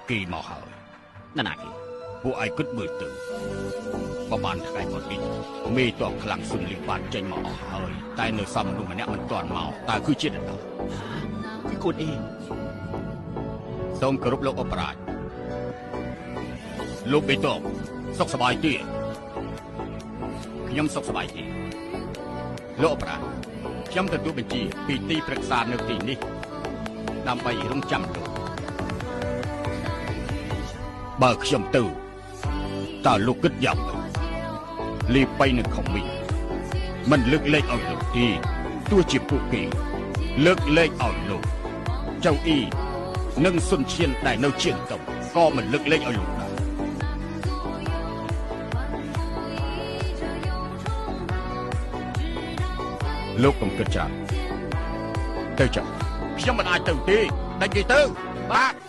គេមកហើយ ណាគេ ពួកឯងគិតមើលទៅបើបានថ្ងៃមុននេះមេតបខ្លាំងសុនលីបានចេញមកអស់ហើយតែនៅសំមនុស្សម្នាក់មិនទាន់មកតើគឺជានរណា គឺខ្លួនអេ សូមគោរពលោកអបរាជលោកមេតបសុខសប្បាយទេខ្ញុំសុខសប្បាយទេលោកអបរាជខ្ញុំទទួលបញ្ជាពីទីប្រឹក្សានៅទីនេះដើម្បីរងចាំលោកបើខ្ញុំទៅតើលោកគិតយ៉ាងម៉េចលីបៃនឹងខំមីមិនលើកលែងឲ្យលោកទេទោះជាពួកគេលើកលែងឲ្យលោកចៅអ៊ីនិងសុនឈៀនដែលនៅជាងតុងក៏មិនលើកលែងឲ្យលោកដែរលោកកុំគិតច្រើនទៅចុះខ្ញុំមិនអាចទៅទេដាច់គេទៅបាទ